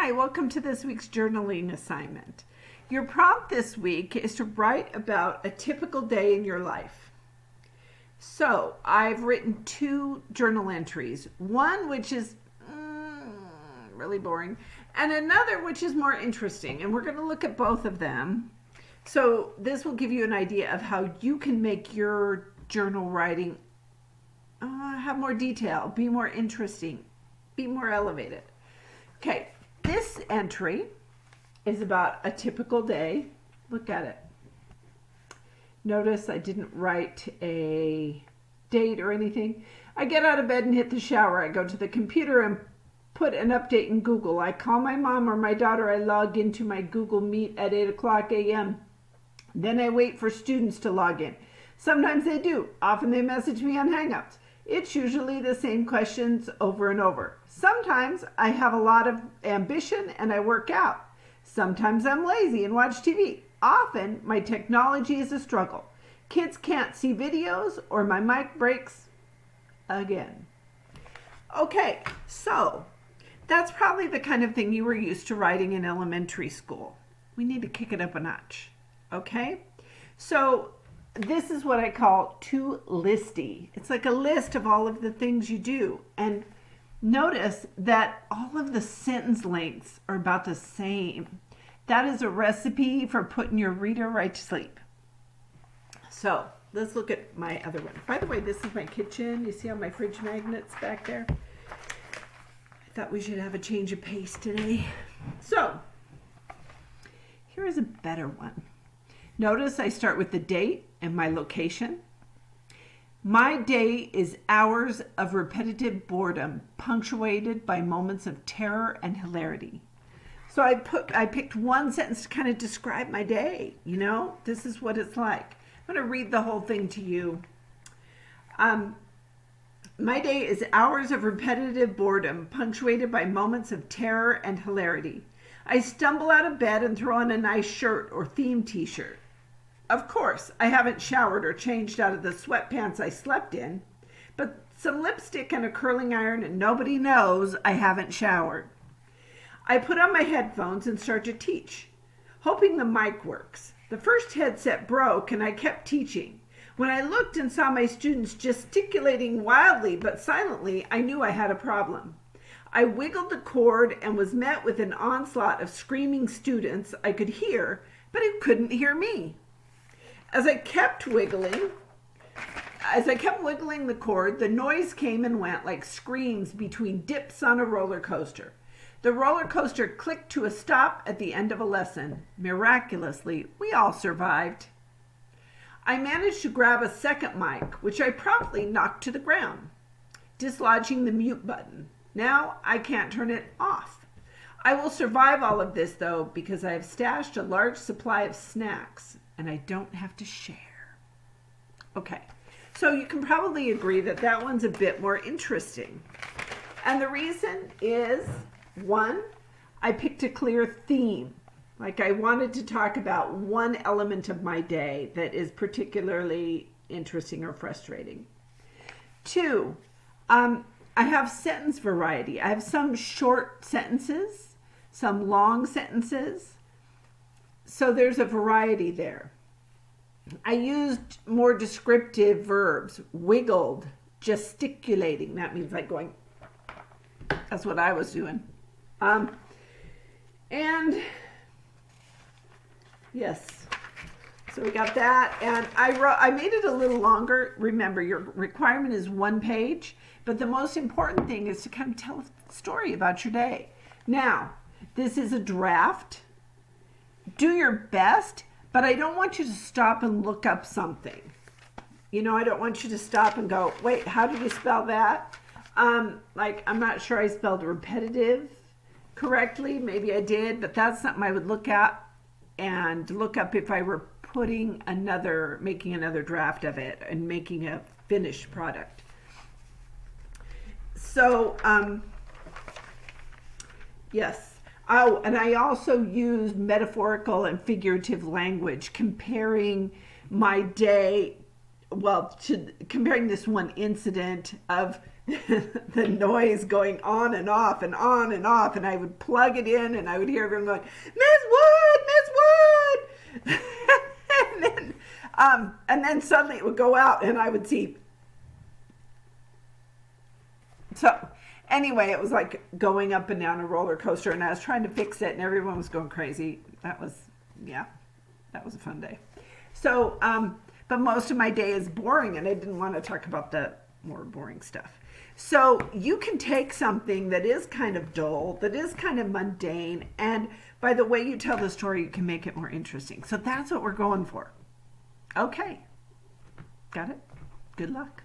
Hi, welcome to this week's journaling assignment. Your prompt this week is to write about a typical day in your life. So I've written two journal entries, one which is really boring, and another which is more interesting, and we're going to look at both of them. So this will give you an idea of how you can make your journal writing have more detail, be more interesting, be more elevated. Okay, this entry is about a typical day. Look at it. Notice I didn't write a date or anything. I get out of bed and hit the shower. I go to the computer and put an update in Google. I call my mom or my daughter. I log into my Google Meet at 8 o'clock a.m. Then I wait for students to log in. Sometimes they do. Often they message me on Hangouts. It's usually the same questions over and over. Sometimes I have a lot of ambition and I work out. Sometimes I'm lazy and watch TV. Often my technology is a struggle. Kids can't see videos or my mic breaks again. Okay, so that's probably the kind of thing you were used to writing in elementary school. We need to kick it up a notch, okay? So this is what I call too listy. It's like a list of all of the things you do. And notice that all of the sentence lengths are about the same. That is a recipe for putting your reader right to sleep. So let's look at my other one. By the way, this is my kitchen. You see all my fridge magnets back there? I thought we should have a change of pace today. So here is a better one. Notice I start with the date and my location. My day is hours of repetitive boredom, punctuated by moments of terror and hilarity. So I picked one sentence to kind of describe my day. You know, this is what it's like. I'm going to read the whole thing to you. My day is hours of repetitive boredom, punctuated by moments of terror and hilarity. I stumble out of bed and throw on a nice shirt or theme t-shirt. Of course, I haven't showered or changed out of the sweatpants I slept in, but some lipstick and a curling iron and nobody knows I haven't showered. I put on my headphones and start to teach, hoping the mic works. The first headset broke and I kept teaching. When I looked and saw my students gesticulating wildly but silently, I knew I had a problem. I wiggled the cord and was met with an onslaught of screaming students I could hear, but who couldn't hear me. As I kept wiggling the cord, the noise came and went like screams between dips on a roller coaster. The roller coaster clicked to a stop at the end of a lesson. Miraculously, we all survived. I managed to grab a second mic, which I promptly knocked to the ground, dislodging the mute button. Now I can't turn it off. I will survive all of this, though, because I have stashed a large supply of snacks, and I don't have to share. Okay, so you can probably agree that that one's a bit more interesting. And the reason is, one, I picked a clear theme. Like I wanted to talk about one element of my day that is particularly interesting or frustrating. Two, I have sentence variety. I have some short sentences, some long sentences. So there's a variety there. I used more descriptive verbs, wiggled, gesticulating. That means like going, that's what I was doing. And yes, so we got that. And I made it a little longer. Remember, your requirement is 1 page, but the most important thing is to kind of tell a story about your day. Now, this is a draft. Do your best, but I don't want you to stop and look up something. You know, I don't want you to stop and go, wait, how do you spell that? Like, I'm not sure I spelled repetitive correctly. Maybe I did, but that's something I would look at and look up if I were making another draft of it and making a finished product. So, yes. Oh, and I also used metaphorical and figurative language, comparing my day, comparing this one incident of the noise going on and off and on and off, and I would plug it in and I would hear everyone going, Miss Wood, Miss Wood. And then suddenly it would go out and I would see. So anyway, it was like going up and down a roller coaster, and I was trying to fix it and everyone was going crazy. That was a fun day. So, but most of my day is boring, and I didn't want to talk about the more boring stuff. So you can take something that is kind of dull, that is kind of mundane, and by the way you tell the story, you can make it more interesting. So that's what we're going for. Okay. Got it? Good luck.